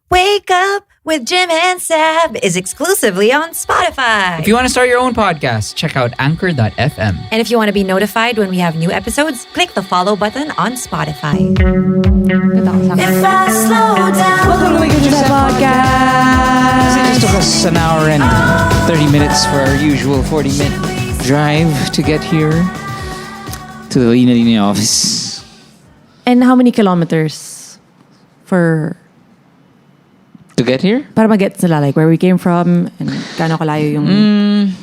Wake Up with Jim and Sab is exclusively on Spotify. If you want to start your own podcast, check out Anchor.fm. And if you want to be notified when we have new episodes, click the follow button on Spotify. If I slow down, Welcome to Wake Up with Jim Podcast. It just took us an hour and 30 minutes for our usual 40-minute drive to get here to the Lina office. And how many kilometers for To get here? para mag-get nila, like where we came from and gaano kalayo yung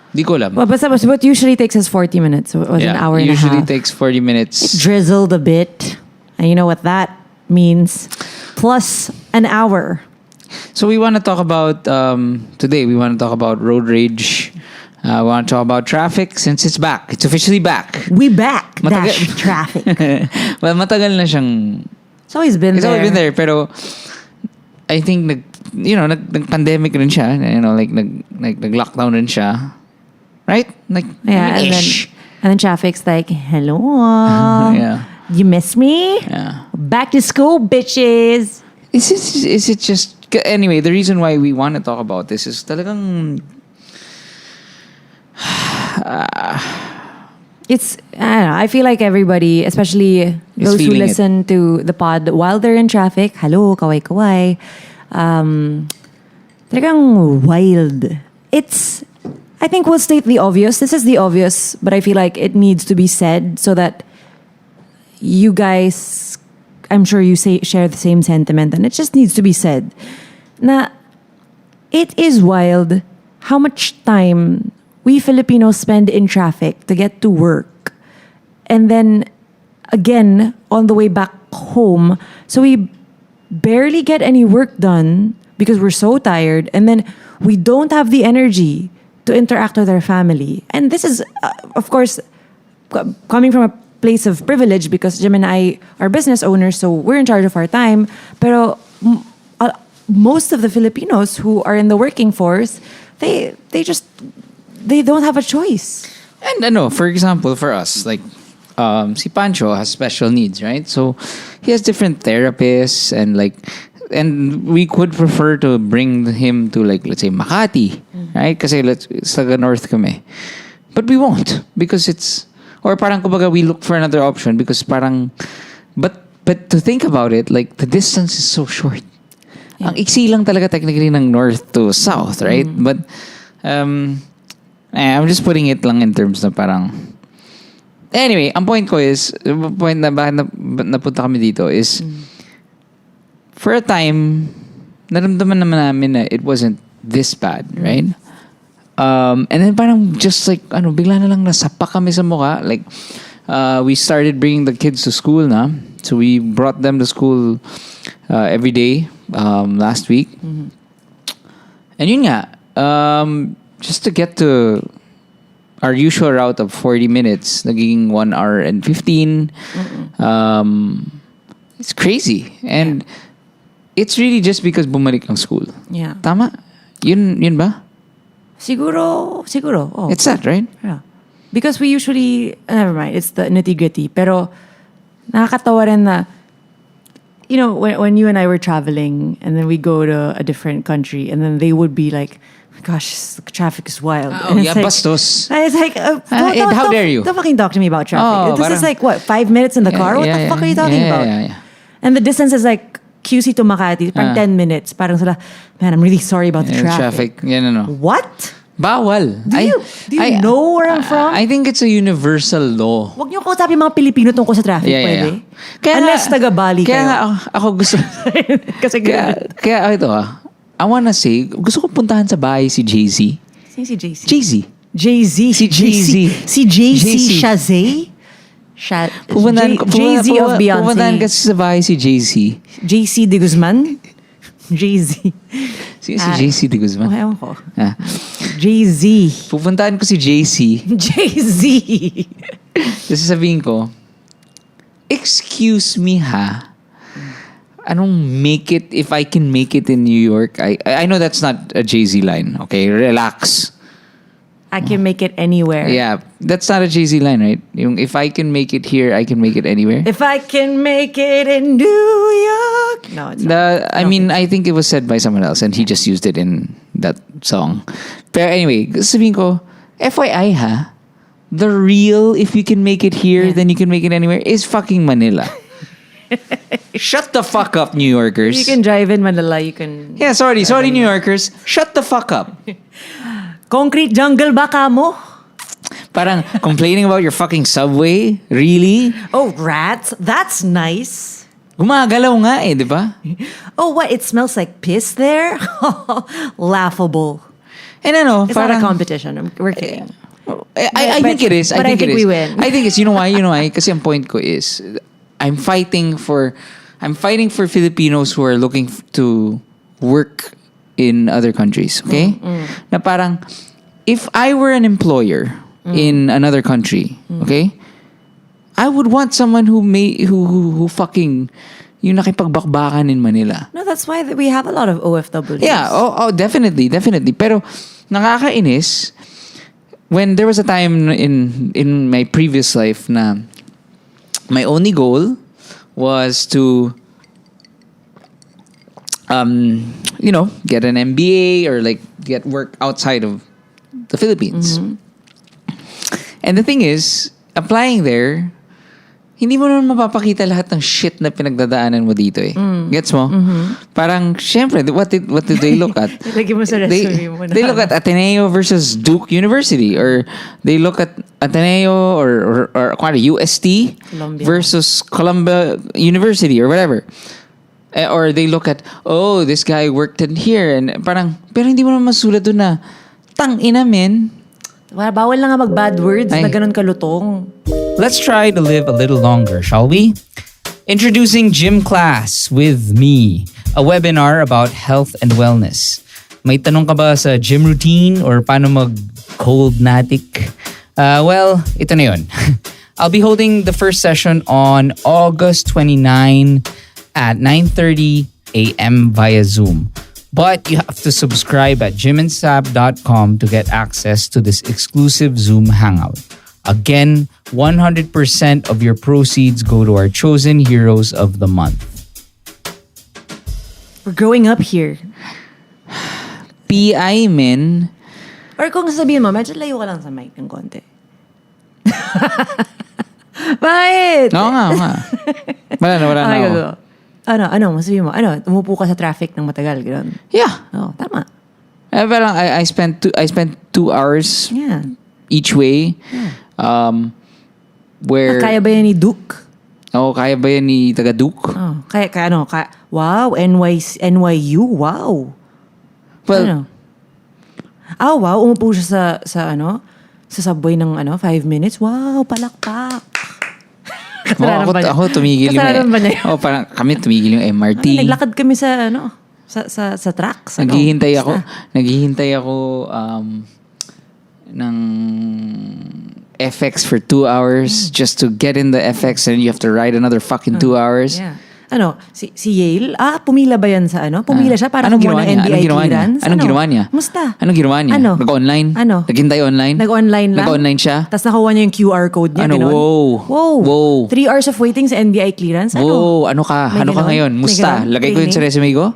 Di ko alam. well, basta what usually takes us 40 minutes. So it was an hour and a half. Usually takes 40 minutes. Drizzled a bit. And you know what that means? Plus an hour. So we want to talk about today. We want to talk about road rage. We want to talk about traffic since it's back. It's officially back. We back. Matagal- Dash traffic. Well, matagal na siyang. It's always been It's there. always been there, pero I think nag-pandemic rin siya. Nag-lockdown rin siya, right? Yeah, Ish. and then traffic's like, hello. Yeah. You miss me? Yeah. Back to school, bitches. Is it just anyway? The reason why we want to talk about this is talagang It's, I don't know, I feel like everybody, especially those who feeling it. listen to the pod while they're in traffic, hello, kaway-kaway, talagang wild. It's, I think we'll state the obvious. This is the obvious, but I feel like it needs to be said so that you guys, I'm sure you share the same sentiment, and it just needs to be said. Na, it is wild how much time we Filipinos spend in traffic to get to work. And then, again, on the way back home. So we barely get any work done because we're so tired. And then we don't have the energy to interact with our family. And this is, of course, coming from a place of privilege because Jim and I are business owners, so we're in charge of our time. Pero most of the Filipinos who are in the working force, they don't have a choice. And for example, for us, like si Pancho has special needs, right? So he has different therapists and we could prefer to bring him to, like, let's say Makati, right? Kasi it's like north kami. But we won't because it's, or parang kumbaga we look for another option because parang, but to think about it, like the distance is so short. Yeah. Ang iksi lang talaga technically ng north to south, right? But I'm just putting it lang in terms na parang. Anyway, ang point ko is, point na bakit napunta kami dito is, for a time, naramdaman naman namin na it wasn't this bad, right? And then parang just like, bigla na lang nasapa kami sa mukha. Like, we started bringing the kids to school na. So we brought them to school every day last week. And yun nga, just to get to our usual route of 40 minutes, naging 1 hour and 15. It's crazy. And it's really just because bumalik ang school. Yeah. Tama? Yun ba? Siguro. Oh. It's that, right? Yeah. Because we usually, never mind, it's the nitty-gritty. Pero nakakatawa rin na, you know, when you and I were traveling and then we go to a different country and then they would be like, gosh, the traffic is wild. Oh, yeah, like, bastos. It's like, how dare you? Don't fucking talk to me about traffic. Oh, this is parang, like, what, 5 minutes in the car? What the fuck are you talking about? Yeah. And the distance is like QC to Makati, parang 10 minutes. Parang sila, man, I'm really sorry about the traffic. Yeah, no. What? Bawal. Do you know where I'm from? I think it's a universal law. Huwag niyo kausapin mga Pilipino tungkol sa traffic, pwede? Kaya Unless taga-Bali kayo. Kaya nga ako gusto. Kasi kaya ito I wanna say, gusto ko puntahan sa bahay si Jay-Z. Sino si JC? Jay-Z. Jay-Z. Si Jay-Z. Si JC Shazay? Jay-Z of Beyonce. Pupuntahan kasi sa bahay si Jay-Z. JC de Guzman? Jay-Z. Si JC de Guzman. Ewan ko. Jay-Z. Pupuntahan ko si JC. Jay-Z. Kasi sabihin ko, excuse me ha, if I can make it in New York, I know that's not a Jay-Z line, okay? Relax. I can make it anywhere. Yeah, that's not a Jay-Z line, right? Yung, if I can make it here, I can make it anywhere. If I can make it in New York. No, it's not. I think it was said by someone else and he just used it in that song. Pero anyway, sabihin ko, FYI ha, the real if you can make it here, then you can make it anywhere is fucking Manila. Shut the fuck up, New Yorkers. You can drive in Manila. You can... Yeah, sorry, New Yorkers. Shut the fuck up. Concrete jungle ba ka mo? Parang complaining about your fucking subway? Really? Oh, rats? That's nice. Gumagalaw nga eh, di ba? Oh, what? It smells like piss there? Laughable. And ano, It's parang... not a competition. We're kidding. I think it is. But I think we win. I think it's, you know why? Kasi ang point ko is, I'm fighting for Filipinos who are looking to work in other countries, okay? Na parang, if I were an employer in another country, okay? I would want someone who fucking, yung nakipagbakbakan in Manila. No, that's why we have a lot of OFWs. Yeah, definitely. Pero, nakakainis, when there was a time in my previous life na my only goal was to get an MBA or like get work outside of the Philippines. And the thing is, applying there, hindi mo naman mapapakita lahat ng shit na pinagdadaanan mo dito eh. Gets mo? Parang, syempre, what did they look at? Lagi mo sa resume mo na. They look at Ateneo versus Duke University, or they look at Ateneo or UST Columbia. versus Columbia University or whatever. Or they look at, oh, this guy worked in here. And parang, pero hindi mo naman masulat doon na, tang ina men. Bawal na nga mag-bad words na ganun kalutong. Let's try to live a little longer, shall we? Introducing Gym Class with Me, a webinar about health and wellness. May tanong ka ba sa gym routine or paano mag-cold natic? Well, ito na yun. I'll be holding the first session on August 29 at 9:30 a.m. via Zoom. But you have to subscribe at gymandsab.com to get access to this exclusive Zoom hangout. Again, 100% of your proceeds go to our chosen heroes of the month. We're growing up here. PI men. Or kung sabihin mo, medyo layo ka lang sa mic ng konti. Bakit? Oo nga. Wala na Okay, ako. go. Ano, masabihin mo, umupo ka sa traffic ng matagal, gano'n. Yeah. Oh, tama. Parang I spent 2 hours Yeah. each way. Where Kaya ba yan ni Duke? kaya ba yan ni taga Duke? Oh, wow, NYU, wow. Well, wow, umupo siya sa subway ng 5 minutes. Wow, palakpak. ako tumigil Kasalanan ba niya? parang kami tumigil yung MRT. Naglakad kami sa sa tracks. Naghihintay ako ng FX for 2 hours just to get in the FX, and you have to ride another fucking 2 hours. Yeah. Si Yale, pumila ba yan sa Pumila siya para Anong kumuha ginawa ng niya? NBI clearance? Anong ginawa niya? Musta? Anong ginawa niya? Nag-online? Naghintay online? Nag-online lang? Nag-online siya? Tapos nakuha niya yung QR code niya. Ganun. Wow. 3 hours of waiting sa NBI clearance? Wow, ano ka ngayon? Musta? Lagay ko yun sa resume ko?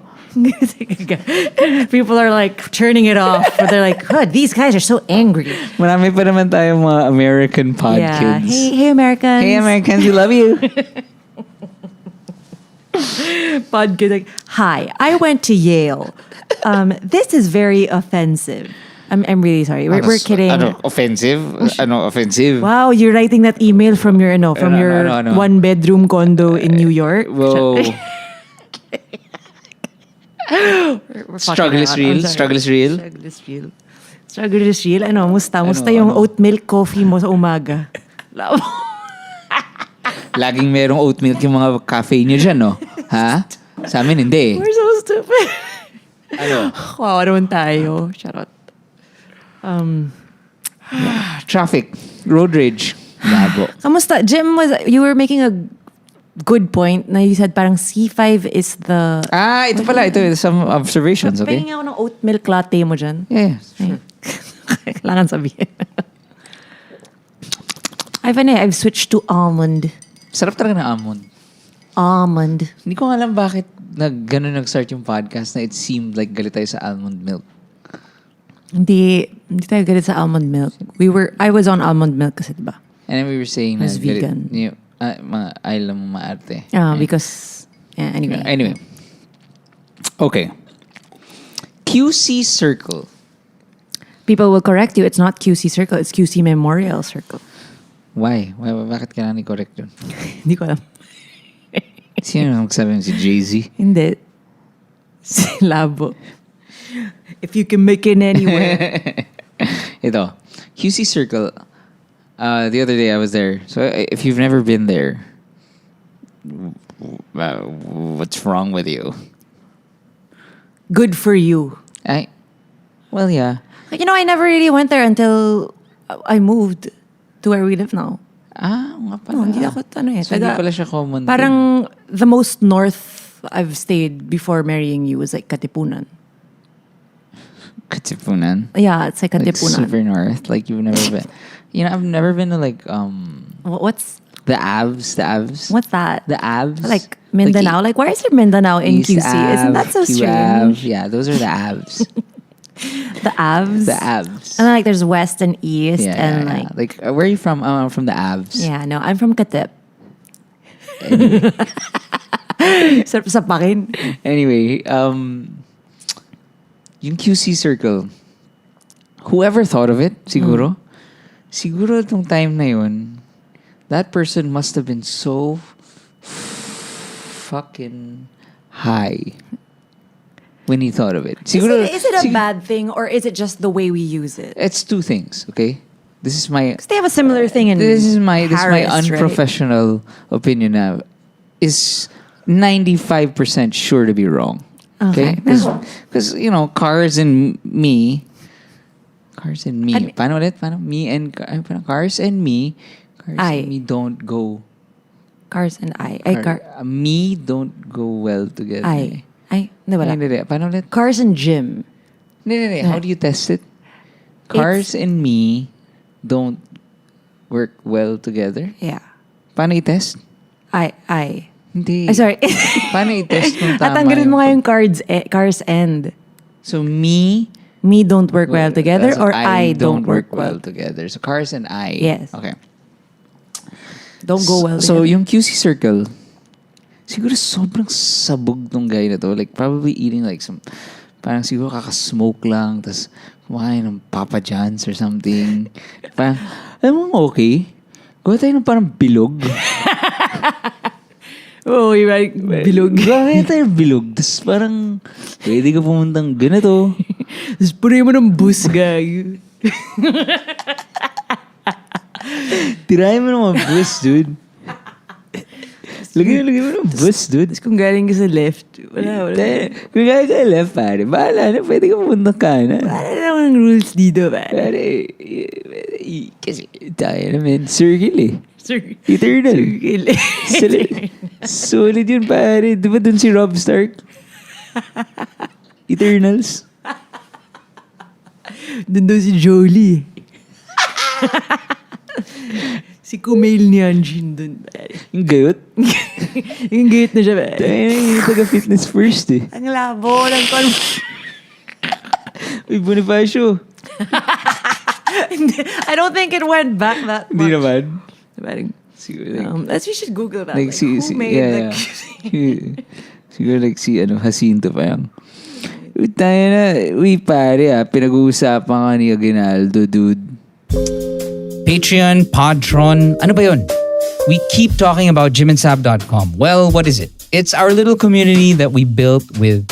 People are like turning it off. But they're like, these guys are so angry. Marami pa naman tayong mga American podcasts. Yeah. Hey Americans. Hey Americans, we love you. Podcast like, hi, I went to Yale. This is very offensive. I'm really sorry. We're kidding. Offensive? Offensive? Wow, you're writing that email from your your 1-bedroom condo in New York. Whoa. Struggle is real. Struggle is real. Struggle is real. Musta yung oat milk coffee mo sa umaga? Laging merong oat milk yung mga cafe nyo dyan, no? Ha? Sa amin, hindi. We're so stupid. Wow, naman tayo. Charot. Traffic. Road rage. Labo. Kamusta? Jim, you were making a good point na you said parang C5 is the... Ito pala. Ito, some observations, okay? Pahingin ako ng oat milk latte mo dyan. Yeah, sure. Kailangan sabihin. I've switched to almond. Sarap talaga ng almond. Almond. Hindi ko alam bakit nag-start yung podcast na it seemed like galit tayo sa almond milk. Hindi tayo galit sa almond milk. I was on almond milk kasi, diba? And then we were saying I was vegan. Mga ayaw lang mo maarte. Because, anyway. Anyway. Okay. QC Circle. People will correct you. It's not QC Circle. It's QC Memorial Circle. Why? Bakit kailangan i-correct yun? Hindi ko alam. Sino nang magsabi si Jay-Z? Hindi. Si Labo. If you can make it anywhere. Ito. QC Circle. The other day I was there. So if you've never been there, what's wrong with you? Good for you. Well, yeah. I never really went there until I moved to where we live now. Nga pala. No, hindi ako So hindi pala siya common. Parang the most north I've stayed before marrying you was like Katipunan. Katipunan? Yeah, it's like Like Katipunan. super north. Like you've never been. I've never been to like What's the Avs. what's that? The Avs. Like Mindanao. Like why is there Mindanao in East QC? Ave, Isn't that so Q strange? Ave. Yeah, those are the Avs. The Avs. The Avs. And then, like there's west and east Yeah, and yeah. Like where are you from? I'm from the Avs. yeah, no, I'm from Katip. Sarap sa pakin. Anyway, yung QC Circle, whoever thought of it, siguro itong time na yun, that person must have been so fucking high when he thought of it. Siguro, Is it a bad thing or is it just the way we use it? It's two things, okay? This is my They have a similar thing in this is my Paris, right? unprofessional opinion now. Is 95% sure to be wrong. Okay? Because cars and me. Paano ulit? Paano? Me and cars and me. Cars and me don't go. Cars and I. Me don't go well together. Hindi wala. Hindi. Paano ulit? Cars and gym. Hindi. How do you test it? Cars and me don't work well together? Yeah. Paano i-test? Ay, Hindi. sorry. Paano i-test kung tama Tanggalin mo nga yung cars and. So, me don't work well together so or I don't work well. together. So, cars and I. Yes. Okay. Don't go well So, together. yung QC Circle, siguro sobrang sabog tong guy na to. Like, probably eating like some, parang siguro kakasmoke lang, tas kumakain ng Papa John's or something. Parang, alam mo, okay? Gawa tayo ng parang bilog. Oh, you're right. Bilog. Gawa tayo ng bilog. Tas parang, pwede ka pumuntang ganito. Tapos punoy mo ng bus, gag. Tirahin mo naman bus, dude. Lagay mo ng bus, dude. Tapos kung galing ka sa left, wala. Kung gaya ka left, pare, bahala na. Pwede ka pumunta kanan. Wala naman ang rules dito, pare. Pare, kasi tayo naman, circle eh. Eternal. Solid yun, pare. Di ba dun si Rob Stark? Eternals. Doon daw si Jolie. Si Kumail ni Anjin doon. Yung gayot. Yung gate na siya. Tayo na yung taga-fitness first eh. Ang labo ng kon. Uy, Bonifacio. I don't think it went back that much. Hindi naman. Parang, Siguro like, we should Google that. like who made yeah. Siguro like si Jacinto pa yung uy, tayo na. Uy, pare pinag-uusapan ka ni Aguinaldo, dude. Patreon, Podtron, ano ba yun? We keep talking about jimandsab.com. Well, what is it? It's our little community that we built with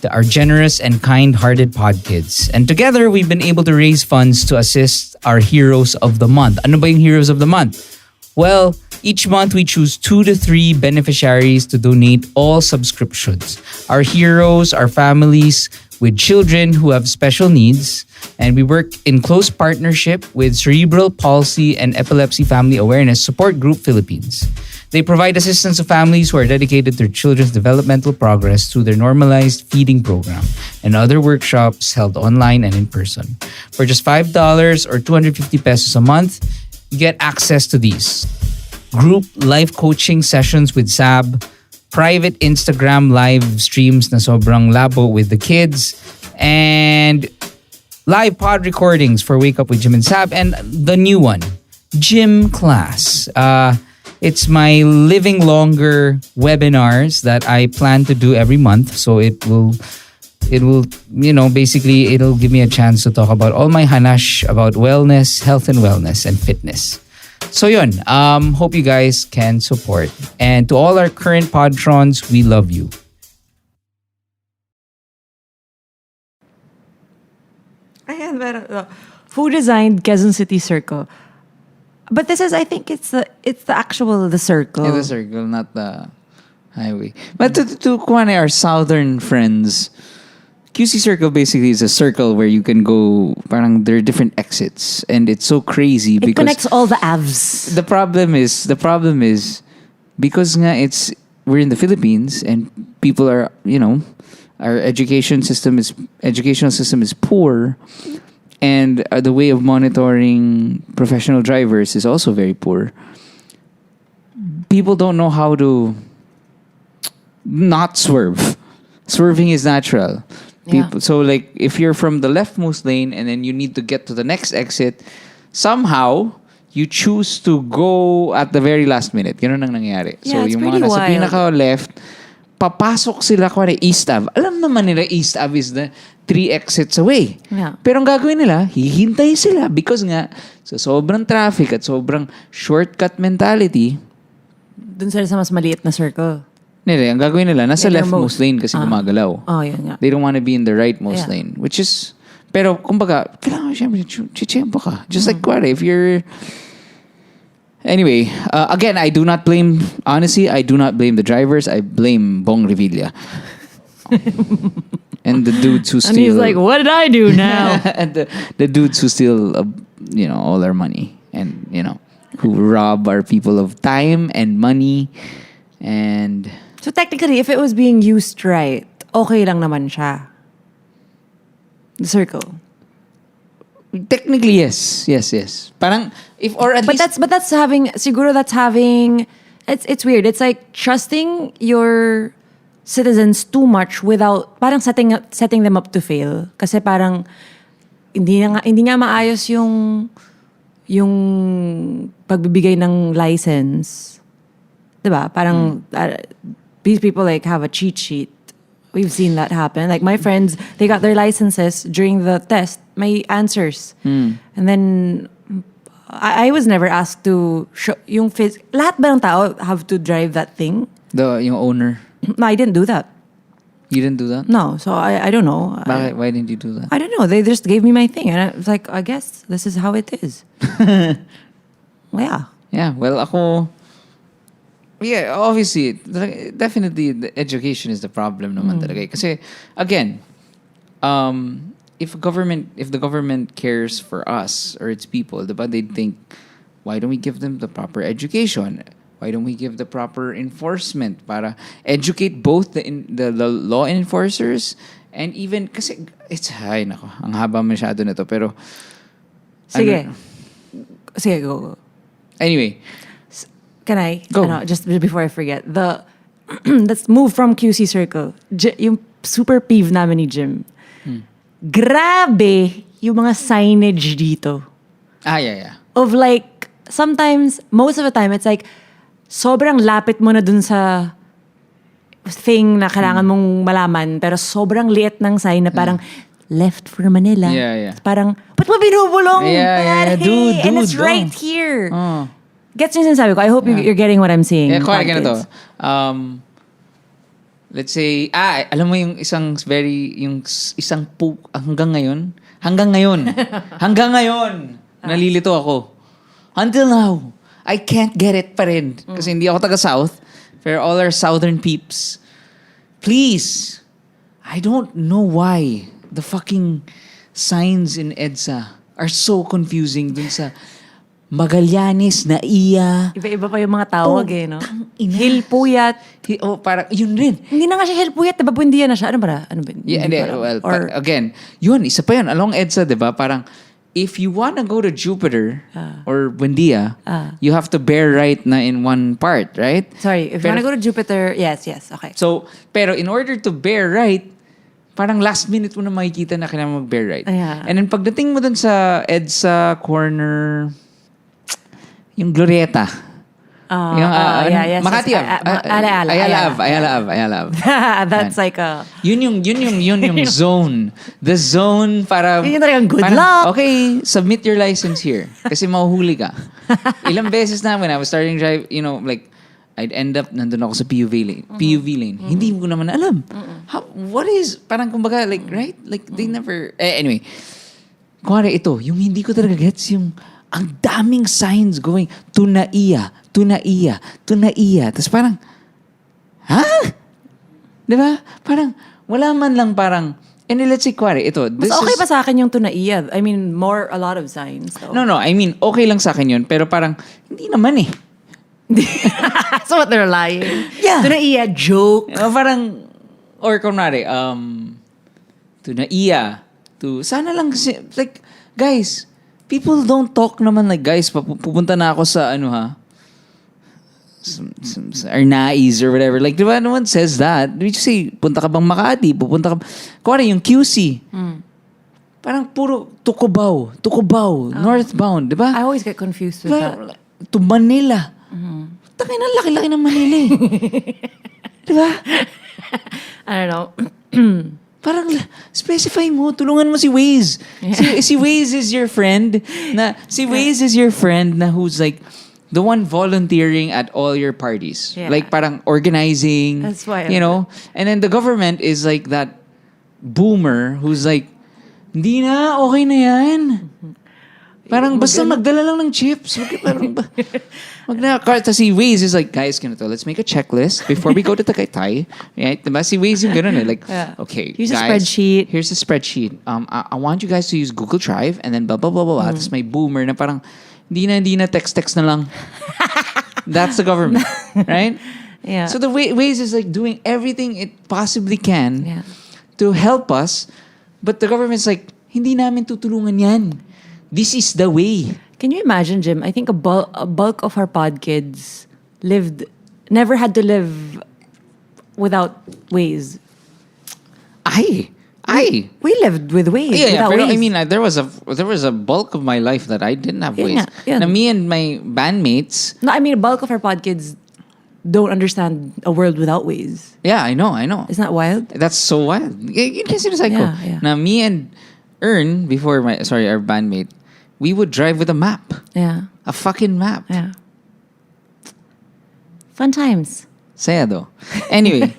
our generous and kind-hearted pod kids. And together, we've been able to raise funds to assist our heroes of the month. Ano ba yung heroes of the month? Well, each month we choose 2 to 3 beneficiaries to donate all subscriptions. Our heroes, our families, with children who have special needs, and we work in close partnership with Cerebral Palsy and Epilepsy Family Awareness Support Group Philippines. They provide assistance to families who are dedicated to their children's developmental progress through their normalized feeding program and other workshops held online and in person. For just $5 or 250 pesos a month, you get access to these: group life coaching sessions with Saab, private Instagram live streams na sobrang labo with the kids, and live pod recordings for Wake Up with Jim and Saab, and the new one, Gym Class. It's my Living Longer webinars that I plan to do every month. So it will, basically it'll give me a chance to talk about all my hanash about wellness, health and wellness, and fitness. So yun, hope you guys can support. And to all our current Podtrons, we love you. Ayan, meron. Who designed Quezon City Circle? But this is, I think it's the actual the circle. Yeah, the circle, not the highway. But to kuwane, our southern friends, QC Circle basically is a circle where you can go, parang there are different exits. And it's so crazy It because connects all the avs. the problem is because nga we're in the Philippines and people are, our educational system is poor. And the way of monitoring professional drivers is also very poor. People don't know how to not swerve. Swerving is natural. People, so like if you're from the leftmost lane and then you need to get to the next exit, somehow you choose to go at the very last minute. Ganun ang nangyayari. Yeah, so it's yung pretty mga nasa wild. pinaka-left, papasok sila kuwari East Ave. Alam naman nila East Ave is the 3 exits away. Yeah. Pero ang gagawin nila, hihintay sila because nga sa sobrang traffic at sobrang shortcut mentality, Dun sila sa mas maliit na circle. ang gagawin nila, nasa leftmost lane kasi gumagalaw. Oh, yun nga. They don't want to be in the rightmost Yeah. lane. Which is, pero kumbaga, kailangan siyempre, chichempo ka. Just like, kuwari, if you're... Anyway, again, I do not blame the drivers. I blame Bong Revilla. And the dudes who steal... And he's like, what did I do now? and the dudes who steal, all our money. And, who rob our people of time and money. And... So technically, if it was being used right, okay lang naman siya. The circle. Technically, yes. Parang, if, or at least... But that's having, siguro that's having, it's weird. It's like trusting your citizens too much without, parang setting them up to fail. Kasi parang, hindi nga maayos yung pagbibigay ng license. Diba? Parang, these people like have a cheat sheet. We've seen that happen. Like my friends, they got their licenses during the test. My answers. And then I was never asked to show yung lahat ba ng tao have to drive that thing? Yung owner. No, I didn't do that. You didn't do that? No, so I don't know. Bakit? Why didn't you do that? I don't know. They just gave me my thing, and I was like, I guess this is how it is. Well, yeah. Yeah, well, ako... Yeah, obviously, definitely the education is the problem naman talaga. Kasi, again, if the government cares for us or its people, diba, they'd think, why don't we give them the proper education? Why don't we give the proper enforcement para educate both the law enforcers and even, kasi, nako, ang haba masyado nito, pero... Sige. Sige, go. Anyway, can I? Go. Just before I forget. Let's move from QC Circle. Yung super peeve namin ni Jim. Grabe yung mga signage dito. yeah. Of like, sometimes, most of the time, it's like, sobrang lapit mo na dun sa thing na kailangan mong malaman, pero sobrang liit ng sign na parang, left for Manila. Yeah. Parang, ba't mo binubulong? Yeah. Dude, and it's don't. right here. Oh. Gets nyo sinasabi ko. I hope you're getting what I'm saying. Yeah, kaya kids. ganito. Let's say, alam mo yung isang hanggang ngayon, nalilito ako. Until now, I can't get it pa rin. Kasi hindi ako taga-South. For all our Southern peeps, please, I don't know why the fucking signs in EDSA are so confusing dun sa Magallanes, NA-PA. Iba-iba pa yung mga tawag no? ina. Hilpuyat. Parang, yun rin. Hindi na nga siya Hilpuyat, diba? Buendia na siya. Ano ba? Yeah, Hindi ko alam. Or, again, yun, isa pa yun. Along EDSA, diba? Parang, if you wanna go to Jupiter or Buendia, you have to bear right na in one part, right? sorry, if you wanna go to Jupiter, yes, okay. So, pero in order to bear right, parang last minute mo na makikita na kailangan mag-bear right. Yeah. And then pagdating mo dun sa EDSA corner, yung Glorieta. Yes. Makati. Ayala. That's like a... Yun yung zone. The zone para... Yun yung talagang good parang, luck. Okay, submit your license here. Kasi mahuhuli ka. Ilang beses na when I was starting to drive, like, I'd end up, nandun ako sa PUV lane. Hindi ko naman alam. What is, parang kumbaga, like, right? Like, they never... anyway, kuwari ito, yung hindi ko talaga gets, yung ang daming signs going to NA-PA, to NA-PA, to NA-PA. Tapos parang, ha? Diba? Parang, wala man lang parang, and let's say, kuwari, ito. Mas okay pa sa akin yung to NA-PA. I mean, a lot of signs. So. No, I mean, okay lang sa akin yun, pero parang, hindi naman eh. So what, they're lying? Yeah. To NA-PA, joke. Parang, or kunwari, to NA-PA, to, sana lang kasi, like, guys, people don't talk naman like, guys, pupunta na ako sa, sa Arnaiz or whatever. Like, di ba, no one says that. We just say, punta ka bang Makati? Pupunta ka, kuwari yung QC. Parang puro Tucubao, northbound, di ba? I always get confused with that. To Manila. Tangin na, laki-laki ng Manila eh. Di ba? I don't know. Parang specify mo, tulungan mo si Waze. Si Waze is your friend Waze is your friend na who's like the one volunteering at all your parties. Yeah. Like parang organizing, That's why And then the government is like that boomer who's like, hindi na, okay na yan. Parang basta magdala lang ng chips. Si Waze is like, guys, ganito, let's make a checklist before we go to Tagaytay. Right? Diba? Si Waze yung gano'n eh. Like, okay, here's guys, a spreadsheet. Here's a spreadsheet. I want you guys to use Google Drive and then blah, blah, blah, blah, blah. Tapos may boomer na parang, hindi na, text na lang. That's the government. Right? Yeah. So the Waze is like doing everything it possibly can to help us. But the government's like, hindi namin tutulungan yan. This is the way. Can you imagine, Jim? I think a bulk of our pod kids never had to live without Waze. We lived with Waze. Yeah, without pero Waze. I mean, there was a bulk of my life that I didn't have Waze. Yeah. Na me and my bandmates. No, I mean, a bulk of our pod kids don't understand a world without Waze. Yeah, I know. Isn't that wild? That's so wild. Yun kasi sinasabi ko. Yeah. Na me and Ern, our bandmate, we would drive with a map. Yeah. A fucking map. Yeah. Fun times. Saya do. Anyway.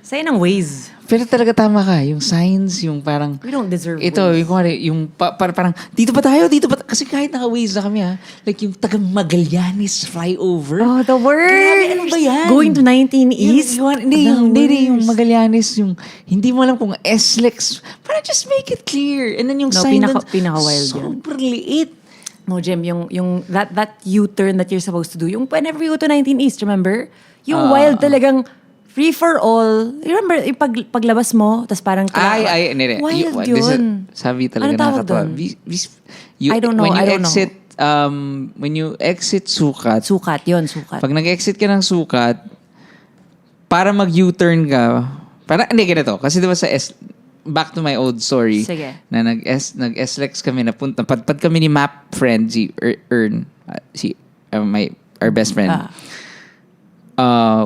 Say ng Waze. Pero talaga tama ka. Yung signs, yung parang... We don't deserve ito, Waze. yung parang, dito pa tayo. Kasi kahit naka-Waze na kami like yung taga Magallanes flyover. Oh, the worst. Grabe, ano ba yan? Going to 19 East? Hindi, yung Magallanes, yung hindi mo alam kung SLEX. Parang just make it clear. And then yung sign pinaka-wild yan. super liit. No, Jim, yung that U-turn that you're supposed to do, yung whenever you go to 19 East, remember? Yung wild talagang free for all. You remember, yung paglabas mo, tas parang... Hindi. Wild yun. Sabi talaga ano tawag doon? I don't know. When you exit Sukat. Sukat. Pag nag-exit ka ng Sukat, para mag-U-turn ka, hindi ganito. Kasi diba back to my old story. Sige. Na nag-SLEX kami, padpad kami ni map friend, si Ern, our best friend.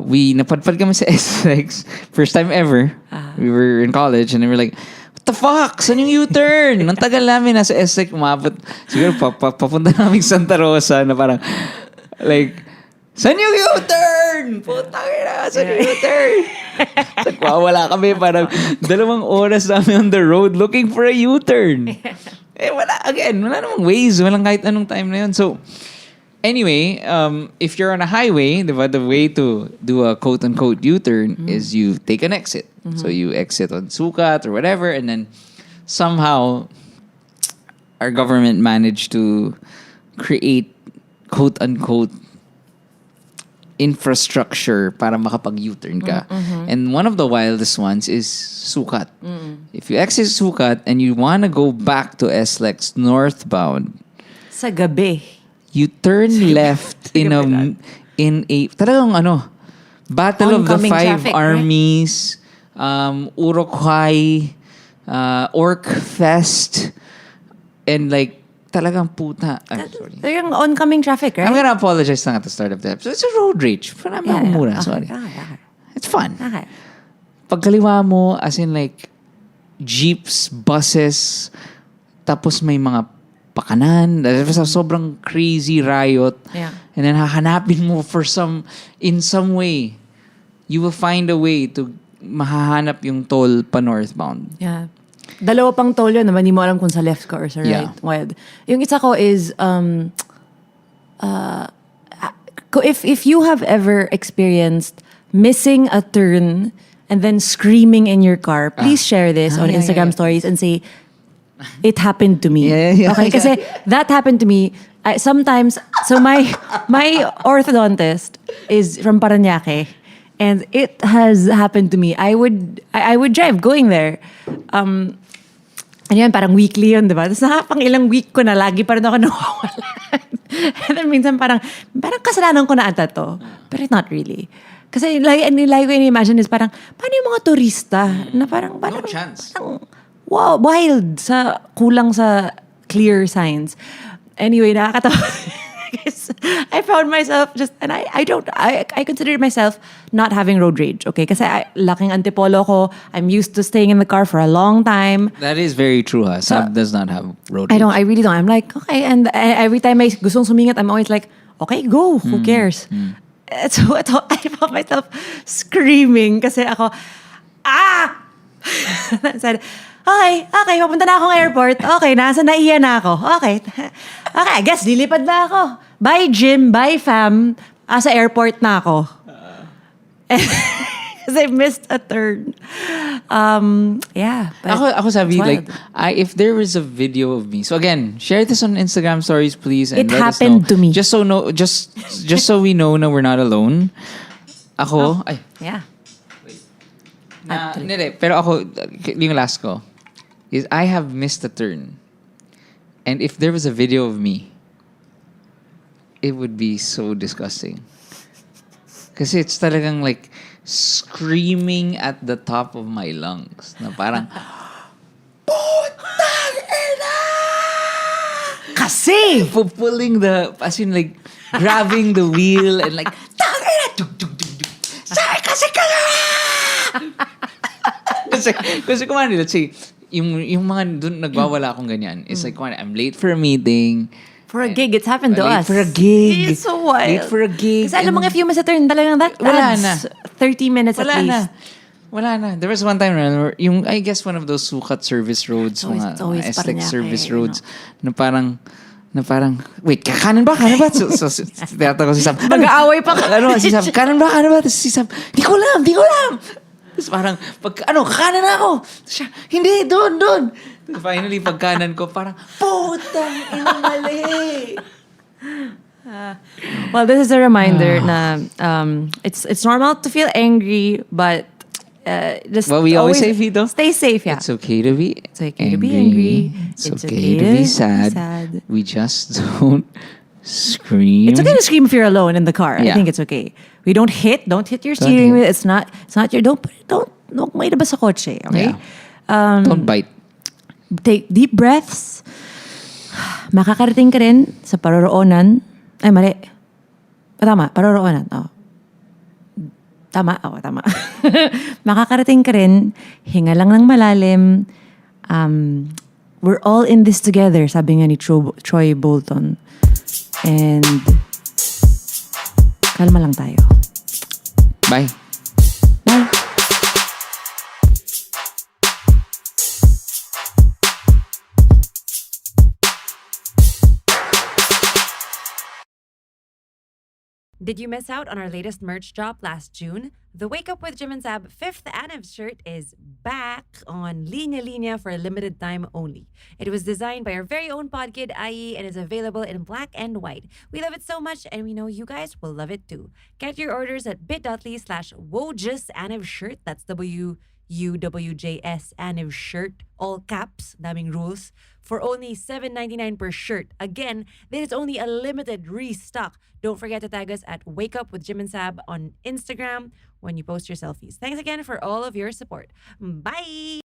We napadpad kami sa SLEX. First time ever. We were in college and we were like, what the fuck? Saan yung U-turn? Nang tagal namin nasa SLEX, umabot. Siguro papunta namin Santa Rosa na parang, like, saan yung U-turn? Putang ina, saan yung U-turn? Wala kami, parang 2 oras namin on the road looking for a U-turn. Wala namang Waze. Walang kahit anong time na yun. So, Anyway, if you're on a highway, diba, the way to do a quote-unquote U-turn is you take an exit. So you exit on Sukat or whatever, and then somehow our government managed to create quote-unquote infrastructure para makapag U-turn ka. And one of the wildest ones is Sukat. If you exit Sukat and you want to go back to SLEX northbound, Sa gabi. you turn left in a talagang Battle of the Oncoming Five traffic, Armies, Urukhai, Orc Fest, and like talagang puta. Sorry. Yung oncoming traffic, right? I'm gonna apologize lang at the start of the episode. It's a road rage. Parang mura, sorry. Okay. It's fun. Okay. Pagkaliwa mo, as in like jeeps, buses, tapos may mga pakanan. Sobrang crazy riot. Yeah. And then hahanapin mo in some way, you will find a way to mahahanap yung toll pa northbound. Yeah. Dalawa pang toll yun naman, hindi mo alam kung sa left ka or sa right. Yeah. Wild. Yung isa ko is, if you have ever experienced missing a turn and then screaming in your car, please share this on Instagram stories and say, it happened to me. Yeah. Okay, kasi that happened to me. Sometimes, so my orthodontist is from Parañaque, and it has happened to me. I would drive going there. And yan, parang weekly yun, diba? Tapos nakapang ilang week ko na, lagi pa rin ako nawawalan. And then minsan parang kasalanan ko na ata to. But not really. Kasi lagi ko in-imagine is parang, paano yung mga turista na parang No chance. Parang, wow, wild kulang sa clear signs. Anyway, nakakatawa. I found myself and I consider myself not having road rage, okay? Kasi laking antipolo ko. I'm used to staying in the car for a long time. That is very true, ha? Saab does not have road rage. I really don't. I'm like, okay. And every time I gustong sumingit, I'm always like, okay, go. Who cares? So I found myself screaming kasi ako, I said, okay, papunta na akong airport. Okay, nasa NA-PA na ako. Okay, I guess lilipad na ako. Bye, gym. Bye, fam. Sa airport na ako. Because I missed a turn. Yeah. Ako sabi, it's like, wild. if there was a video of me, so again, share this on Instagram stories, please, and It let us happened know. to me. Just so we know na we're not alone. Ako, Yeah. hindi, pero ako, yung last ko, is I have missed a turn. And if there was a video of me, it would be so disgusting. Kasi it's talagang like screaming at the top of my lungs. Na parang, putang ina! Kasi! Pulling as in like, grabbing the wheel and like, tang ina! Dug, dug, dug, dug. Sorry kasi ka na! Kasi kumani, let's say, yung mga dun nagwawala akong ganyan, it's like, kumani, I'm late for a meeting. For a gig, it's happened to Late us. for a gig. It's so wild. Late for a gig. Kasi alam mo, if you miss a turn, talagang that Wala adds na. 30 minutes at least. Wala na. There was one time where I guess one of those sukat service roads, It's always mga SLEX Parañaque, service you roads, na parang, wait, kanan ba? So tiyata ko si Sam. Mag-aaway pa ka. Si Sam, kanan ba? Tapos si Sam, di ko alam. Tapos parang, kanan ako. Siya, hindi, doon. Tapos finally, pagkanan ko, parang, putang ina mali. Well, this is a reminder na it's normal to feel angry, but just Well, we always say, Vito, stay safe. Yeah, It's okay to be angry. It's okay to be sad. We just don't scream. It's okay to scream if you're alone in the car. I Yeah. think it's okay. We don't hit your steering wheel. It's not your don't may labas sa kotse. Okay. Yeah. Don't bite. Take deep breaths. Makakarating ka rin sa paroroonan. Ay, mali. Tama, paroroonan. Tama. Makakarating ka rin. Hinga lang ng malalim. We're all in this together, sabi nga ni Troy Bolton. And kalma lang tayo. Bye. Did you miss out on our latest merch drop last June? The Wake Up with Jim and Saab 5th Anniv shirt is back on Linya Linya for a limited time only. It was designed by our very own podkid, IE, and is available in black and white. We love it so much, and we know you guys will love it too. Get your orders at bit.ly/WOJUS shirt. That's WUWJS Anniv shirt. All caps, daming rules, for only $7.99 per shirt. Again, there is only a limited restock. Don't forget to tag us at Wake Up with Jim and Saab on Instagram when you post your selfies. Thanks again for all of your support. Bye!